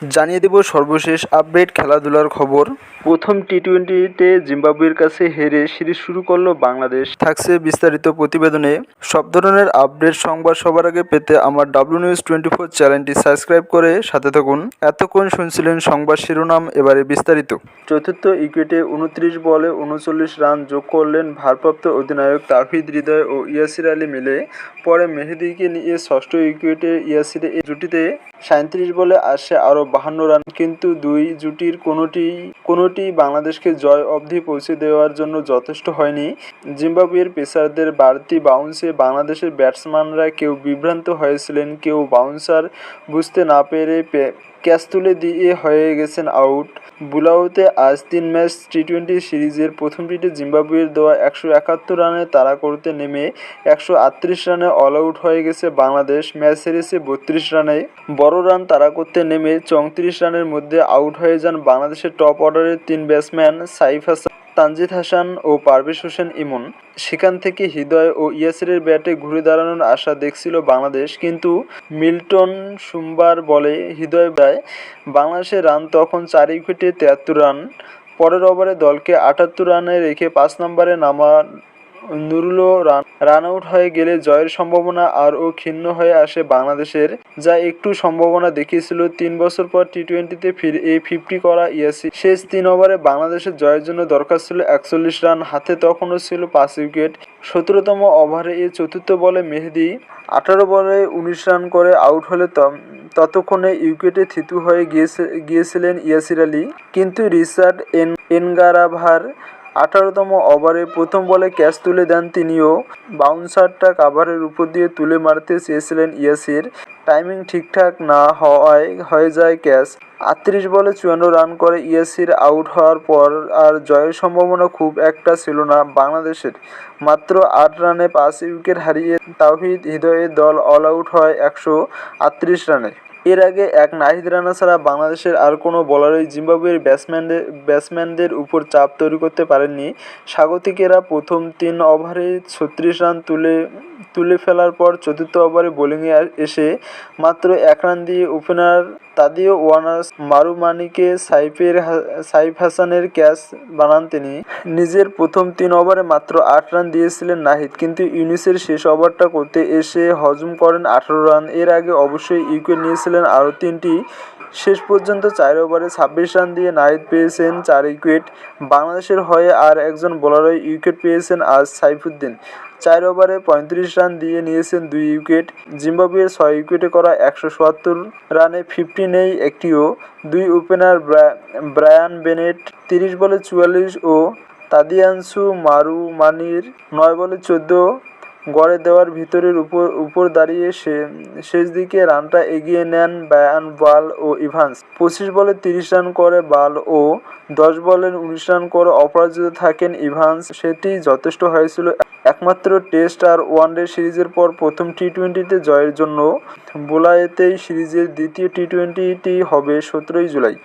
জানিয়ে দেব সর্বশেষ আপডেট খেলাধুলার খবর। প্রথম টি-20তে জিম্বাবুয়ের কাছে হেরে সিরিজ শুরু করলো বাংলাদেশ। থাকছে বিস্তারিত প্রতিবেদনে। সব ধরনের আপডেট সংবাদ সবার আগে পেতে আমার WNews24 চ্যানেলটি সাবস্ক্রাইব করে সাথে থাকুন। এতক্ষণ শুনছিলেন সংবাদ শিরোনাম, এবারে বিস্তারিত। চতুর্থ উইকেটে 29 বলে 39 রান যোগ করলেন ভারপ্রাপ্ত অধিনায়ক তাওহিদ হৃদয় ও ইয়াসির আলী মিলে। পরে মেহেদীকে নিয়ে ষষ্ঠ উইকেটে ইয়াসিরের এই জুটিতে 37 বলে আসে আরও 52 রান, কিন্তু দুই জুটির কোনোটিই বাংলাদেশকে জয় অবধি পৌঁছে দেওয়ার জন্য যথেষ্ট হয়নি। জিম্বাবুয়ের পেসারদের বাড়তি বাউন্সে বাংলাদেশের ব্যাটসম্যানরা কেউ বিভ্রান্ত হয়েছিলেন, কেউ বাউন্সার বুঝতে না পেরে ক্যাচ তুলে দিয়ে হয়ে গেছেন আউট। বুলাওয়েতে আজ 3 ম্যাচ টি-20 সিরিজের প্রথমটিতে জিম্বাবুয়ের দেওয়া 171 রানে তাড়া করতে নেমে 138 রানে অল আউট হয়ে গেছে বাংলাদেশ। ম্যাচ হেরেছে 32 রানে। বড় রান তাড়া করতে নেমে 34 রানের মধ্যে আউট হয়ে যান বাংলাদেশের টপ অর্ডারের 3 ব্যাটসম্যান সাইফ হাসান, তানজিদ হাসান ও পারভেজ হোসেন ইমন। সেখান থেকে হৃদয় ও ইয়াসিরের ব্যাটে ঘুরে দাঁড়ানোর আশা দেখছিল বাংলাদেশ, কিন্তু মিল্টন সোমবার বলে হৃদয় দেয় বাংলাদেশের রান তখন 4 উইকেটে 73 রান। পরের ওভারে দলকে 78 রানে রেখে 5 নম্বরে নামা নুরুলও রান আউট হয়ে গেলে জয়ের সম্ভাবনা আরও ক্ষীণ হয়ে আসে বাংলাদেশের, যা একটু সম্ভাবনা দেখিয়েছিল 3 বছর পর টি-20তে ফিরে 50 করা ইয়াসির। শেষ 3 ওভারে বাংলাদেশের জয়ের জন্য দরকার ছিল 41 রান, হাতে তখনও ছিল 5 উইকেট। 17তম ওভারে চতুর্থ বলে মেহেদী 18 বলে 19 রান করে আউট হলে ততক্ষণে উইকেটে থিতু হয়ে গিয়েছিলেন ইয়াসির আলী, কিন্তু রিচার্ড এনগারাভার 18তম ওভারে প্রথম বলে ক্যাচ তুলে দেন তিনিও। বাউন্সারটা কাভারের উপর দিয়ে তুলে মারতে চেয়েছিলেন ইয়াসির, টাইমিং ঠিকঠাক না হওয়ায় হয়ে যায় ক্যাচ। 38 বলে 54 রান করে ইয়াসির আউট হওয়ার পর আর জয়ের সম্ভাবনা খুব একটা ছিল না বাংলাদেশের। মাত্র 8 রানে 5 উইকেট হারিয়ে তাওহিদ হৃদয়ের দল অল আউট হয় 138 রানে। এর আগে এক নাহিদ রানা ছাড়া বাংলাদেশের আর কোনো বোলারই জিম্বাবুয়ের ব্যাটসম্যানদের উপর চাপ তৈরি করতে পারেননি। স্বাগতিকেরা প্রথম 3 ওভারে 36 রান তুলে ফেলার পর চতুর্থ ওভারে বোলিংয়ে এসে মাত্র 1 রান দিয়ে ওপেনার তাদিও ওয়ানার মারুমানিকে সাইফ হাসানের ক্যাচ বানান তিনি। নিজের প্রথম 3 ওভারে মাত্র 8 রান দিয়েছিলেন নাহিদ, কিন্তু ইনিংসের শেষ ওভারটা করতে এসে হজম করেন 18 রান। এর আগে অবশ্যই উইকেট নিয়েছিলেন আরও 3টি। শেষ পর্যন্ত 4 ওভারে 26 রান দিয়ে নাহিদ পেয়েছেন 4 উইকেট। বাংলাদেশের হয়ে আর একজন বোলারই উইকেট পেয়েছেন আজ সাইফুদ্দিন। 4 ওভারে 35 রান দিয়ে নিয়েছেন 2 উইকেট। জিম্বাবুয়ের 6 উইকেটে করা 177 রানে 50 নেই একটিও। 2 ওপেনার ব্রায়ান বেনেট 30 বলে 44 ও তাদিয়ানসু মারুমানির 9 বলে 14 গড়ে দেওয়ার ভিতরের উপর দাঁড়িয়ে শেষ দিকে রানটা এগিয়ে নেন ব্রায়ান বাল ও ইভান্স। 25 বলে 30 রান করে বাল ও 10 বলে 19 রান করে অপরাজিত থাকেন ইভান্স। সেটি যথেষ্ট হয়েছিল একমাত্র টেস্ট আর ওয়ানডে সিরিজের পর প্রথম টি-20তে জয়ের জন্য। বুলাওয়েতেই সিরিজের দ্বিতীয় টি-20টি হবে 17 জুলাই।